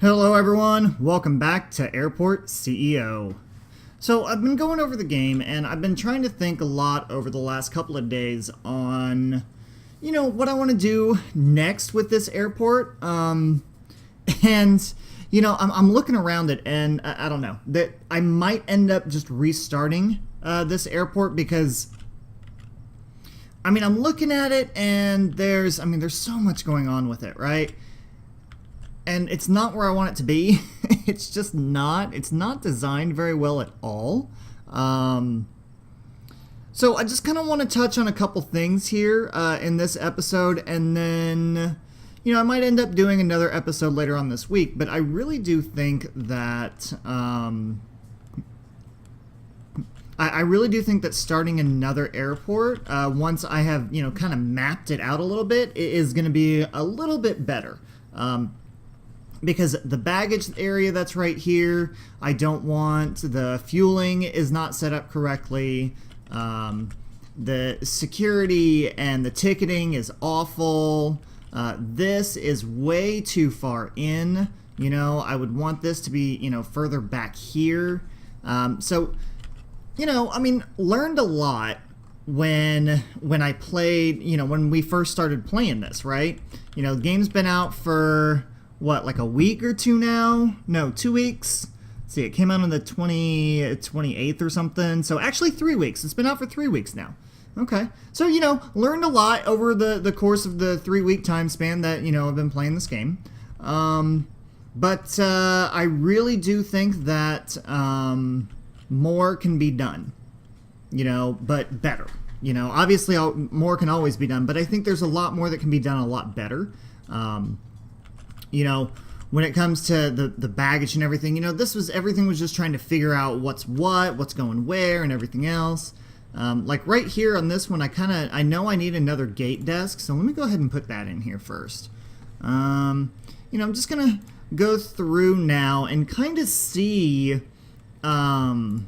Hello everyone, welcome back to Airport CEO. So I've been going over the game and I've been trying to think a lot over the last couple of days on, what I want to do next with this airport. I'm looking around it and I don't know, that I might end up just restarting this airport because I'm looking at it and there's so much going on with it, right? And it's not where I want it to be. It's just not. It's not designed very well at all. So I just kind of want to touch on a couple things here in this episode, and then, I might end up doing another episode later on this week. But I really do think that I really do think that starting another airport once I have kind of mapped it out a little bit, it is going to be a little bit better. Because the baggage area that's right here, I don't want. The fueling is not set up correctly. The security and the ticketing is awful. This is way too far in. I would want this to be, further back here. Learned a lot when I played, when we first started playing this, right? The game's been out for like a week or two now? No, 2 weeks. Let's see, it came out on the 28th or something. So actually 3 weeks. It's been out for 3 weeks now. Okay. So, learned a lot over the course of the 3-week time span that, I've been playing this game. But I really do think that more can be done, but better. Obviously more can always be done, but I think there's a lot more that can be done a lot better. When it comes to the baggage and everything, everything was just trying to figure out what's going where and everything else. Like right here on this one, I know I need another gate desk, so let me go ahead and put that in here first. I'm just gonna go through now and kind of see what's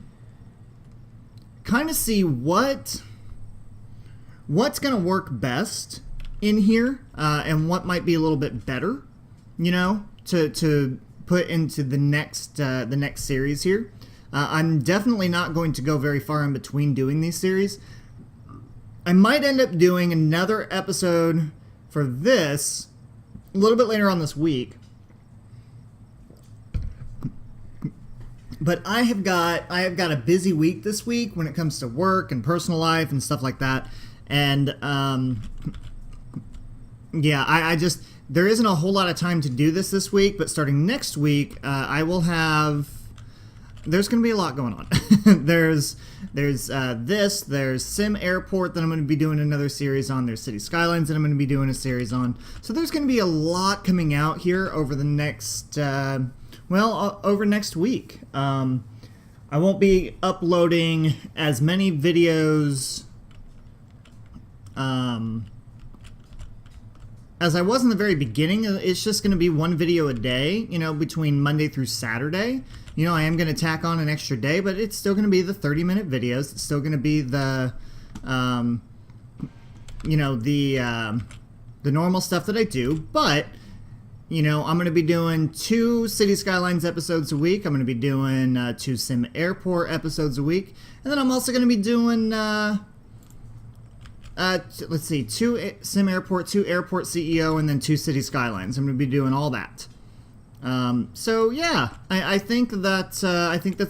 gonna work best in here, and what might be a little bit better, to put into the next series here. I'm definitely not going to go very far in between doing these series. I might end up doing another episode for this a little bit later on this week. But I have got a busy week this week when it comes to work and personal life and stuff like that. And there isn't a whole lot of time to do this week, but starting next week, I will have. There's going to be a lot going on. there's Sim Airport that I'm going to be doing another series on. There's City Skylines that I'm going to be doing a series on. So there's going to be a lot coming out here over the next, over next week. I won't be uploading as many videos as I was in the very beginning. It's just going to be one video a day, between Monday through Saturday. I am going to tack on an extra day, but it's still going to be the 30-minute videos. It's still going to be the, the normal stuff that I do. But, I'm going to be doing 2 City Skylines episodes a week. I'm going to be doing 2 Sim Airport episodes a week. And then I'm also going to be doing, 2 Sim Airport, 2 Airport CEO, and then 2 City Skylines. I'm going to be doing all that. I think that's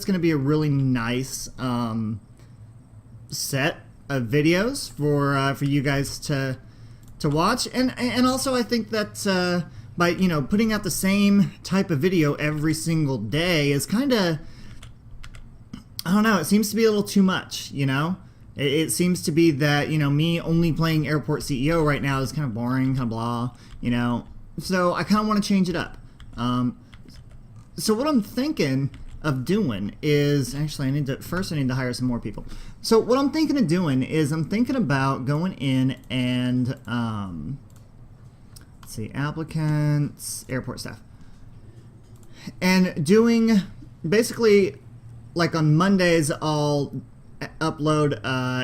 going to be a really nice set of videos for you guys to watch, and also I think that by putting out the same type of video every single day is kind of, I don't know, it seems to be a little too much. It seems to be that, me only playing Airport CEO right now is kind of boring, kind of blah, So I kind of want to change it up. So what I'm thinking of doing is, actually I need to hire some more people. So what I'm thinking of doing is I'm thinking about going in and, let's see, applicants, airport staff. And doing, basically, like on Mondays, I'll upload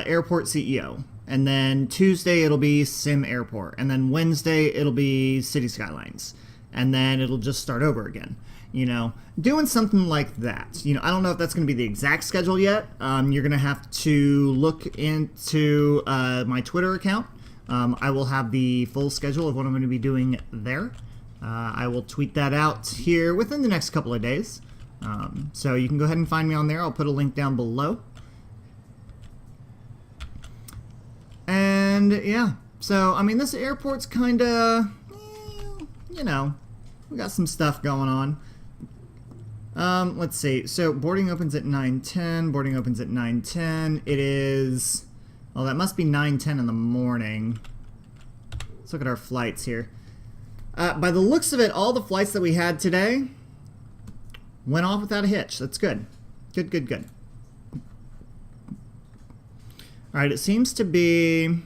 Airport CEO. And then Tuesday it'll be Sim Airport. And then Wednesday it'll be City Skylines. and then it'll just start over again. You know, doing something like that. You know, I don't know if that's going to be the exact schedule yet. You're going to have to look into my Twitter account. I will have the full schedule of what I'm going to be doing there. I will tweet that out here within the next couple of days. So you can go ahead and find me on there. I'll put a link down below. And yeah, so I mean, this airport's kind of, you know, we got some stuff going on. Let's see. So boarding opens at 9:10. Boarding opens at 9:10. It is, well, that must be 9:10 in the morning. Let's look at our flights here. By the looks of it, all the flights that we had today went off without a hitch. That's good. Good, good, good. All right, it seems to be,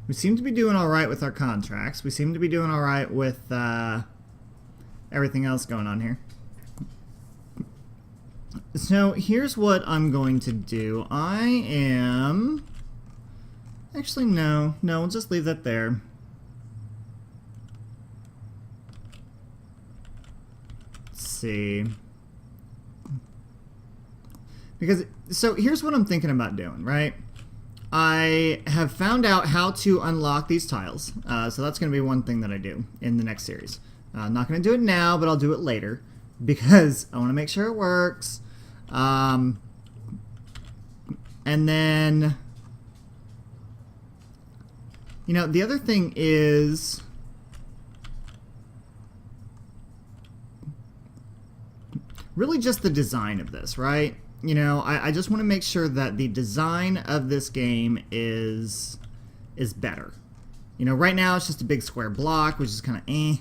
we seem to be doing all right with our contracts. We seem to be doing all right with everything else going on here. So here's what I'm going to do. I am, actually no, we'll just leave that there. Let's see. Because, so here's what I'm thinking about doing, right? I have found out how to unlock these tiles, so that's going to be one thing that I do in the next series. I'm not going to do it now, but I'll do it later, because I want to make sure it works. And then, you know, the other thing is, really just the design of this, right? You know, I just want to make sure that the design of this game is better. You know, right now it's just a big square block, which is kind of eh.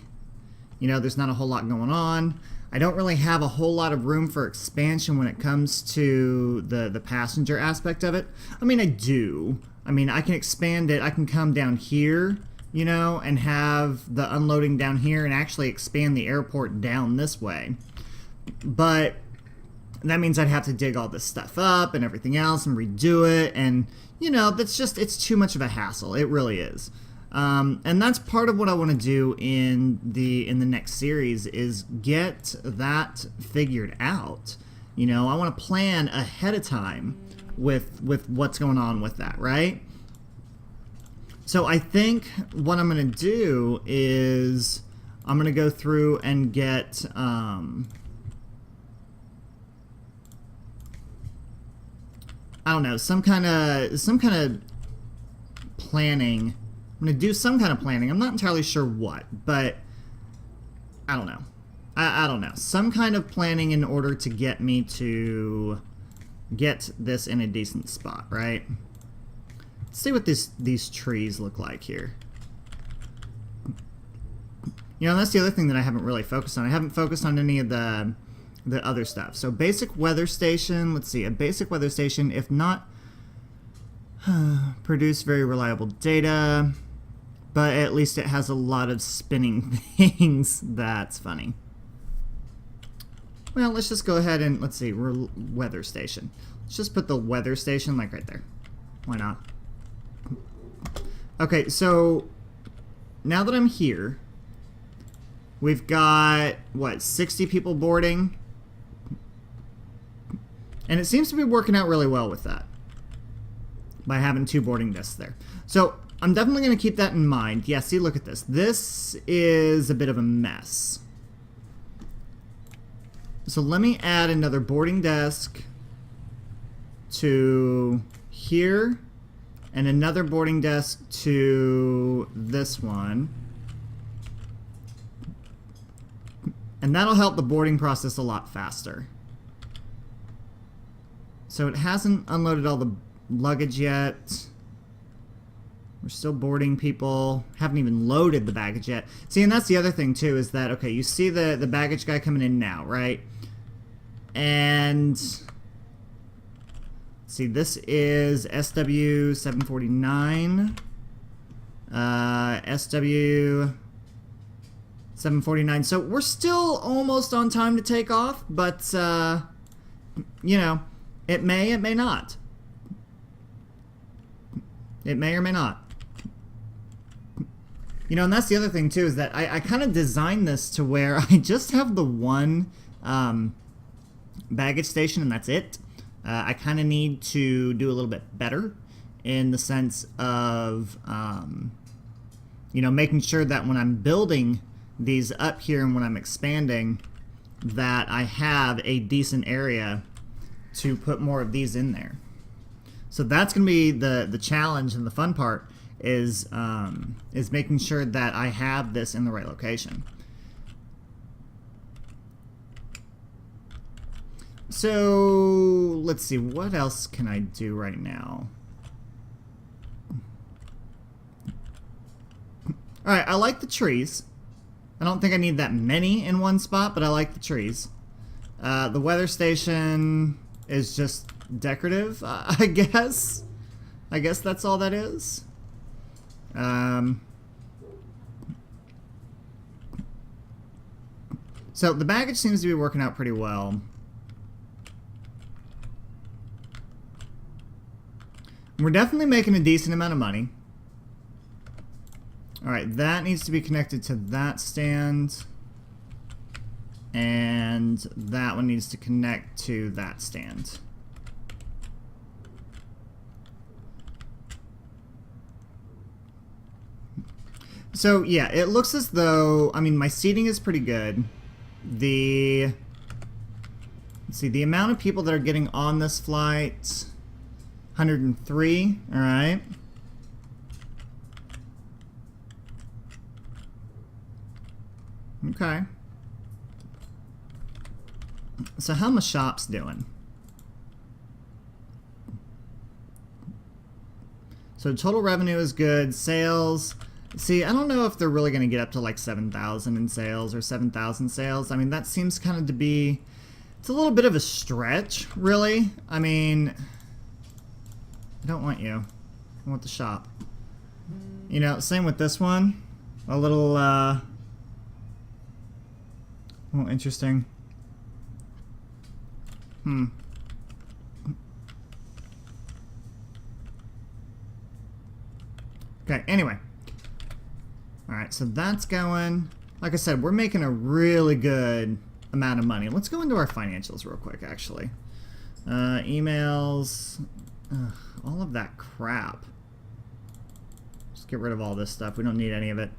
You know, there's not a whole lot going on. I don't really have a whole lot of room for expansion when it comes to the passenger aspect of it. I mean, I do. I mean, I can expand it. I can come down here, you know, and have the unloading down here and actually expand the airport down this way. But that means I'd have to dig all this stuff up and everything else and redo it. And, you know, that's just, it's too much of a hassle. It really is. And that's part of what I want to do in the next series is get that figured out. You know, I want to plan ahead of time with what's going on with that, right? So I think what I'm going to do is I'm going to go through and get I don't know, some kind of planning. I'm going to do some kind of planning. I'm not entirely sure what, but I don't know. I don't know. Some kind of planning in order to get me to get this in a decent spot, right? Let's see what these trees look like here. You know, that's the other thing that I haven't really focused on. I haven't focused on any of the other stuff. So basic weather station, let's see, a basic weather station, if not produce very reliable data, but at least it has a lot of spinning things. That's funny. Well, let's just go ahead and, let's see, weather station. Let's just put the weather station like right there. Why not? Okay, so now that I'm here, we've got, what, 60 people boarding? And it seems to be working out really well with that by having 2 boarding desks there. So I'm definitely going to keep that in mind. Yeah, see, look at this. This is a bit of a mess. So let me add another boarding desk to here and another boarding desk to this one. And that'll help the boarding process a lot faster. So it hasn't unloaded all the luggage yet. We're still boarding people. Haven't even loaded the baggage yet. See, and that's the other thing too, is that, okay, you see the baggage guy coming in now, right? And see, this is SW 749. SW 749. So we're still almost on time to take off, but you know, it may not. It may or may not. You know, and that's the other thing too, is that I kind of designed this to where I just have the one baggage station and that's it. I kind of need to do a little bit better in the sense of, you know, making sure that when I'm building these up here and when I'm expanding, that I have a decent area to put more of these in there. So that's going to be the challenge, and the fun part is making sure that I have this in the right location. So let's see, what else can I do right now? Alright, I like the trees. I don't think I need that many in one spot, but I like the trees. The weather station is just decorative, I guess. I guess that's all that is. So the baggage seems to be working out pretty well. We're definitely making a decent amount of money. Alright, that needs to be connected to that stand. And that one needs to connect to that stand. So yeah, it looks as though, I mean, my seating is pretty good. Let's see, the amount of people that are getting on this flight, 103, alright. Okay. So how my shops doing? So total revenue is good. Sales. See, I don't know if they're really going to get up to like 7,000 in sales or 7,000 sales. I mean, that seems kind of to be... It's a little bit of a stretch, really. I mean... I don't want you. I want the shop. You know, same with this one. A little interesting. Okay, anyway. Alright, so that's going. Like I said, we're making a really good amount of money. Let's go into our financials real quick, actually. Emails. All of that crap. Just get rid of all this stuff. We don't need any of it.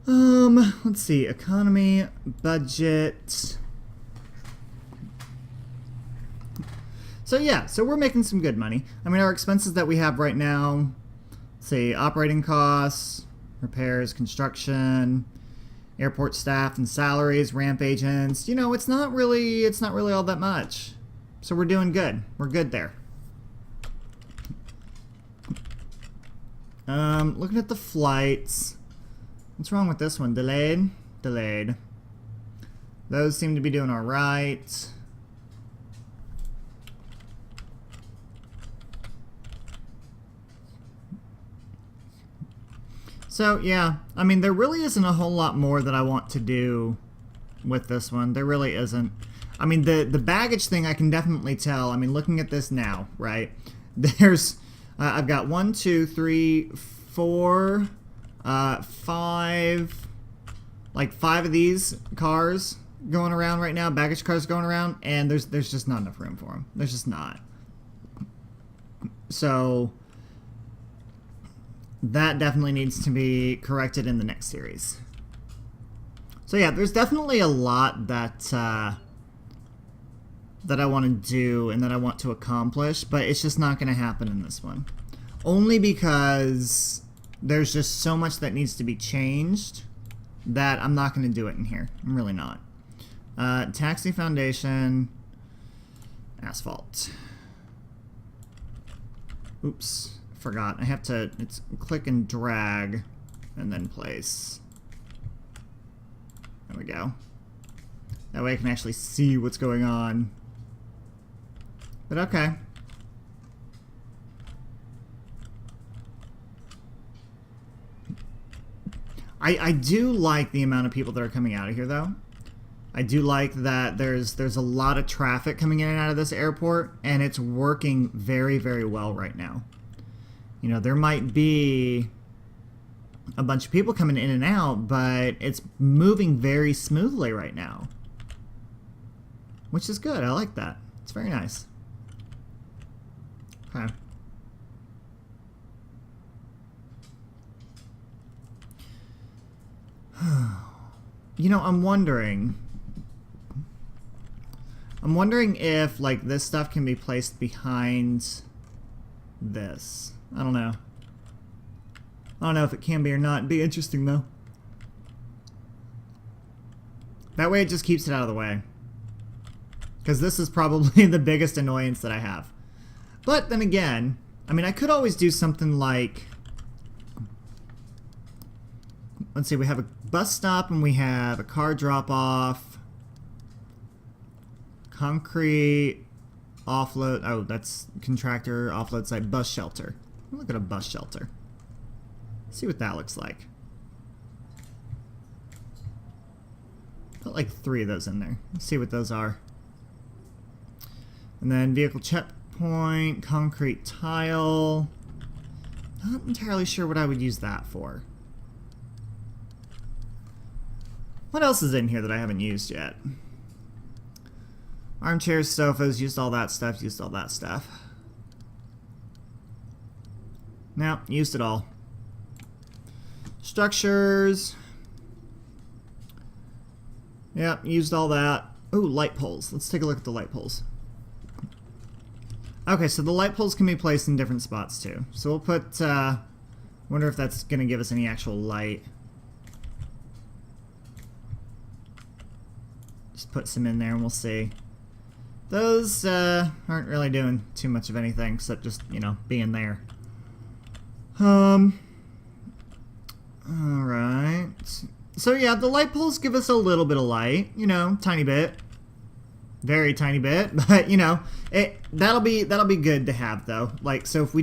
Let's see. Economy, budget. So yeah, so we're making some good money. I mean, our expenses that we have right now, let's see, operating costs, repairs, construction, airport staff and salaries, ramp agents. You know, it's not really all that much. So we're doing good. We're good there. Looking at the flights. What's wrong with this one? Delayed? Delayed. Those seem to be doing alright. So, yeah. I mean, there really isn't a whole lot more that I want to do with this one. There really isn't. I mean, the baggage thing I can definitely tell. I mean, looking at this now, right? There's... I've got 1, 2, 3, 4, 5, like 5 of these cars going around right now, baggage cars going around, and there's just not enough room for them. There's just not. So that definitely needs to be corrected in the next series. So yeah, there's definitely a lot that that I want to do and that I want to accomplish, but it's just not going to happen in this one. Only because there's just so much that needs to be changed that I'm not going to do it in here. I'm really not. Taxi foundation, asphalt. Oops, forgot. I have to, it's click and drag and then place. There we go. That way I can actually see what's going on. But okay. I do like the amount of people that are coming out of here, though. I do like that there's a lot of traffic coming in and out of this airport, and it's working very, very well right now. You know, there might be a bunch of people coming in and out, but it's moving very smoothly right now, which is good. I like that. It's very nice. Okay. You know, I'm wondering if, like, this stuff can be placed behind this. I don't know. I don't know if it can be or not. It'd be interesting, though. That way it just keeps it out of the way. Because this is probably the biggest annoyance that I have. But then again, I mean, I could always do something like... Let's see, we have a bus stop and we have a car drop-off. Concrete offload. Oh, that's contractor offload site. Bus shelter. Look at a bus shelter. See what that looks like. Put like 3 of those in there. Let's see what those are. And then vehicle checkpoint, concrete tile. Not entirely sure what I would use that for. What else is in here that I haven't used yet? Armchairs, sofas, used all that stuff, used all that stuff. No, used it all. Structures. Yep, used all that. Ooh, light poles. Let's take a look at the light poles. Okay, so the light poles can be placed in different spots too. So we'll put, wonder if that's going to give us any actual light. Just put some in there and we'll see. Those aren't really doing too much of anything except just, you know, being there. Alright. So yeah, the light poles give us a little bit of light, you know, tiny bit. Very tiny bit, but you know, that'll be good to have though. Like, so if we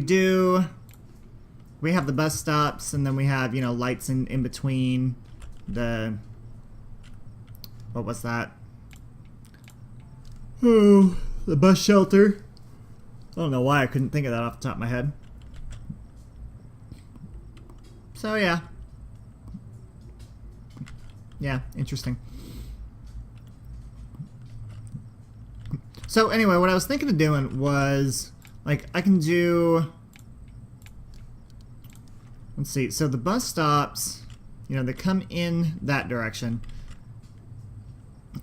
have the bus stops and then we have, you know, lights in between the, what was that? Oh, the bus shelter. I don't know why I couldn't think of that off the top of my head. So yeah. Yeah, interesting. So anyway, what I was thinking of doing was, like, I can do, let's see, so the bus stops, you know, they come in that direction.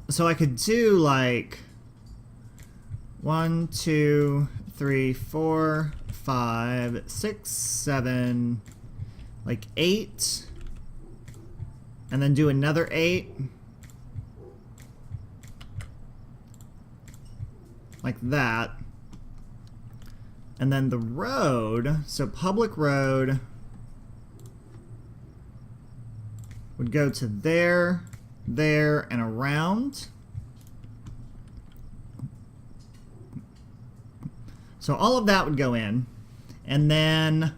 So I could do, like, 1, 2, 3, 4, 5, 6, 7, like 8, and then do another 8. Like that. And then the road, so public road would go to there, and around. So all of that would go in. And then,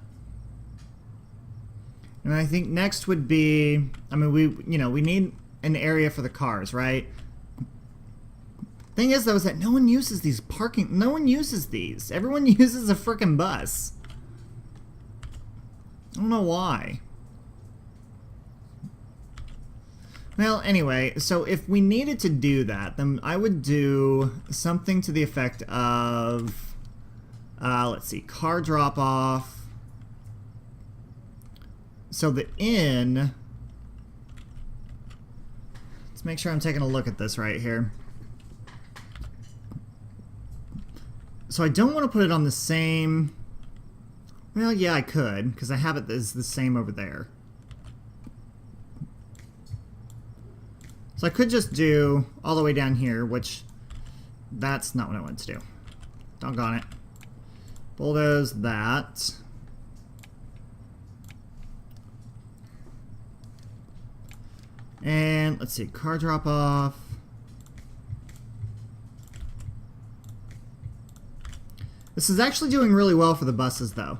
and I think next would be, I mean, we need an area for the cars, right? Thing is, though, is that no one uses these parking. No one uses these. Everyone uses a frickin' bus. I don't know why. Well, anyway, so if we needed to do that, then I would do something to the effect of, let's see, car drop-off. So the inn, let's make sure I'm taking a look at this right here. So I don't want to put it on the same, well, yeah, I could, because I have it as the same over there. So I could just do all the way down here, which that's not what I wanted to do. Doggone it. Bulldoze that. And let's see, car drop off. This is actually doing really well for the buses, though.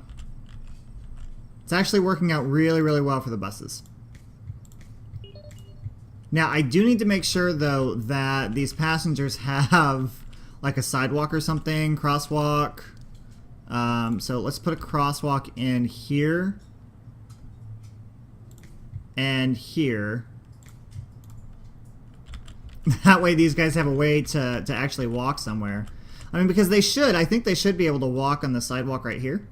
It's actually working out really, really well for the buses. Now, I do need to make sure, though, that these passengers have, like, a sidewalk or something, crosswalk. So let's put a crosswalk in here. and here. That way these guys have a way to actually walk somewhere. I mean, because they should. I think they should be able to walk on the sidewalk right here.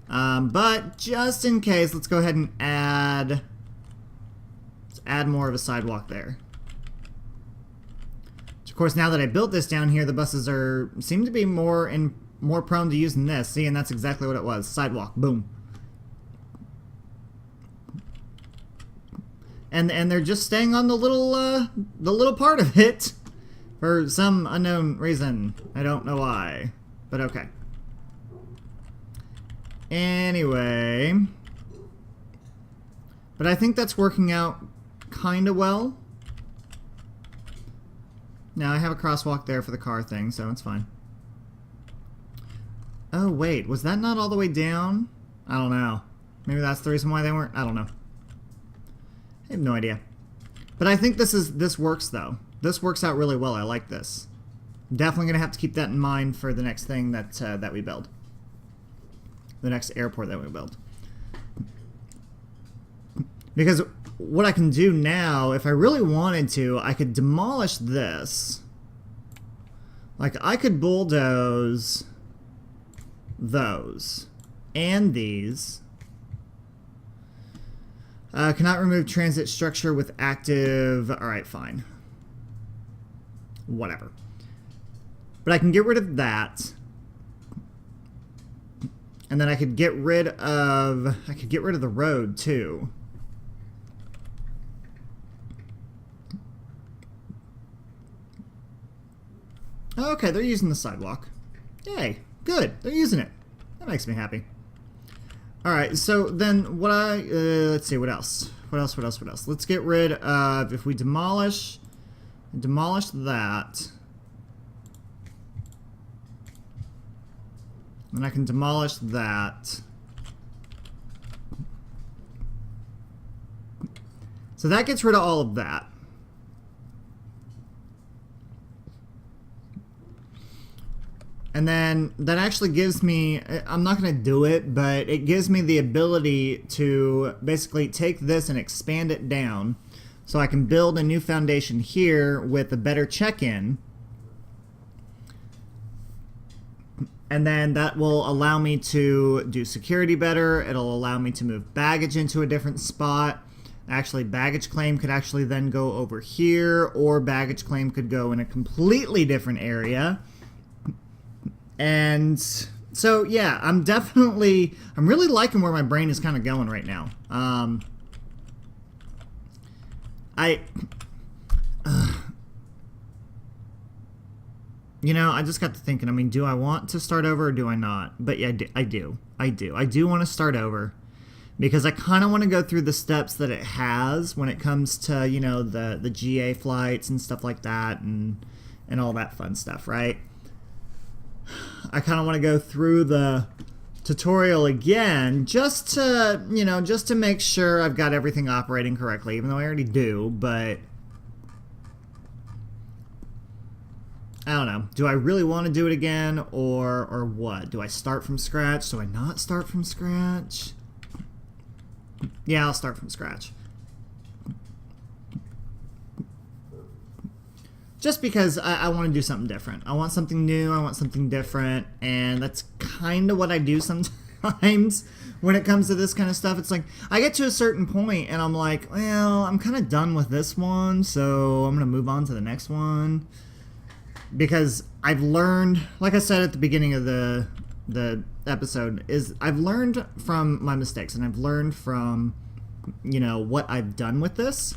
But just in case, let's go ahead and add more of a sidewalk there. Of course, now that I built this down here, the buses seem to be more prone to using this. See, and that's exactly what it was. Sidewalk, boom. And they're just staying on the little part of it for some unknown reason. I don't know why, but okay. Anyway, but I think that's working out kind of well. Now I have a crosswalk there for the car thing, so it's fine. Oh wait, was that not all the way down? I don't know. Maybe that's the reason why they weren't. I don't know. I have no idea. But I think this works though. This works out really well. I like this. Definitely gonna have to keep that in mind for the next thing that we build. The next airport that we build. Because what I can do now, if I really wanted to, I could demolish this. Like I could bulldoze those and these. Cannot remove transit structure with active. Alright, fine. Whatever. But I can get rid of that. And then I could get rid of the road too. Okay, they're using the sidewalk. Yay, good. They're using it. That makes me happy. Alright, so then what let's see, what else? What else? Let's get rid of, if we demolish that. And I can demolish that. So that gets rid of all of that. And then that actually gives me, I'm not going to do it, but it gives me the ability to basically take this and expand it down so I can build a new foundation here with a better check-in. And then that will allow me to do security better. It'll allow me to move baggage into a different spot. Actually, baggage claim could actually then go over here, or baggage claim could go in a completely different area. And so, yeah, I'm really liking where my brain is kind of going right now. You know, I just got to thinking, I mean, do I want to start over or do I not? But yeah, I do want to start over because I kind of want to go through the steps that it has when it comes to, you know, the GA flights and stuff like that and all that fun stuff, right? I kind of want to go through the tutorial again just to, you know, just to make sure I've got everything operating correctly, even though I already do, but I don't know. Do I really want to do it again or what? Do I start from scratch? Do I not start from scratch? Yeah, I'll start from scratch. Just because I want to do something different. I want something new, I want something different, and that's kind of what I do sometimes when it comes to this kind of stuff. It's like, I get to a certain point and I'm like, well, I'm kind of done with this one, so I'm going to move on to the next one. Because I've learned, like I said at the beginning of the episode, is I've learned from my mistakes, and I've learned from, you know, what I've done with this.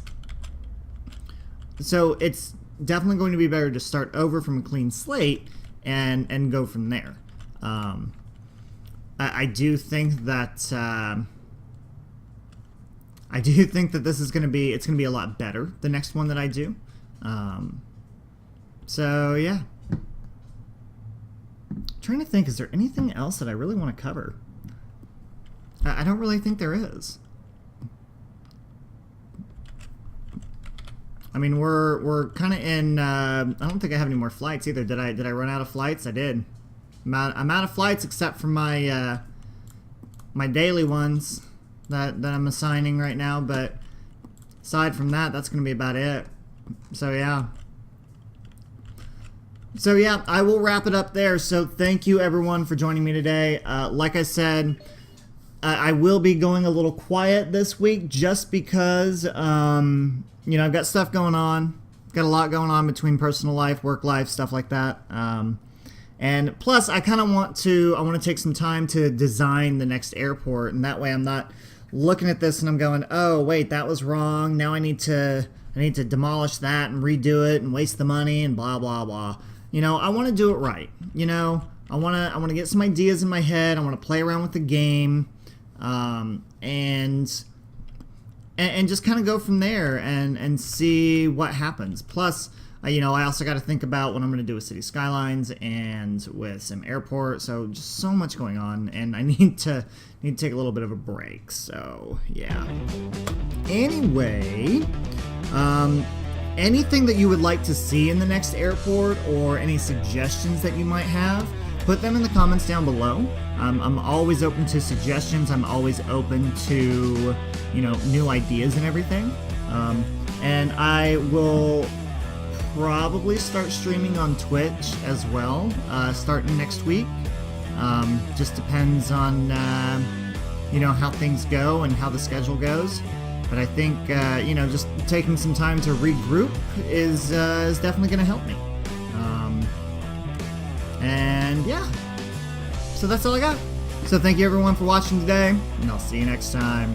So it's definitely going to be better to start over from a clean slate and go from there. I do think that this is going to be, it's going to be a lot better, the next one that I do. So yeah, trying to think, is there anything else that I really want to cover? I don't really think there is. I mean, we're kind of in. I don't think I have any more flights either. Did I run out of flights? I did. I'm out of flights except for my my daily ones. that I'm assigning right now, but aside from that, that's going to be about it. So yeah. So yeah, I will wrap it up there. So thank you everyone for joining me today. Like I said, I will be going a little quiet this week just because, you know, I've got stuff going on. Got a lot going on between personal life, work life, stuff like that. And plus, I kind of want to take some time to design the next airport, and that way I'm not looking at this and I'm going, oh wait, that was wrong. Now I need to demolish that and redo it and waste the money and blah blah blah. You know, I want to do it right. You know, I want to get some ideas in my head. I want to play around with the game, and just kind of go from there and see what happens. Plus, you know, I also got to think about what I'm going to do with City Skylines and with Sim Airport. So just so much going on, and I need to take a little bit of a break. So yeah. Anyway, anything that you would like to see in the next airport, or any suggestions that you might have, put them in the comments down below. I'm always open to suggestions. I'm always open to, you know, new ideas and everything. And I will probably start streaming on Twitch as well, starting next week. Just depends on, you know, how things go and how the schedule goes. But I think, you know, just taking some time to regroup is definitely going to help me. And yeah, so that's all I got. So thank you everyone for watching today, and I'll see you next time.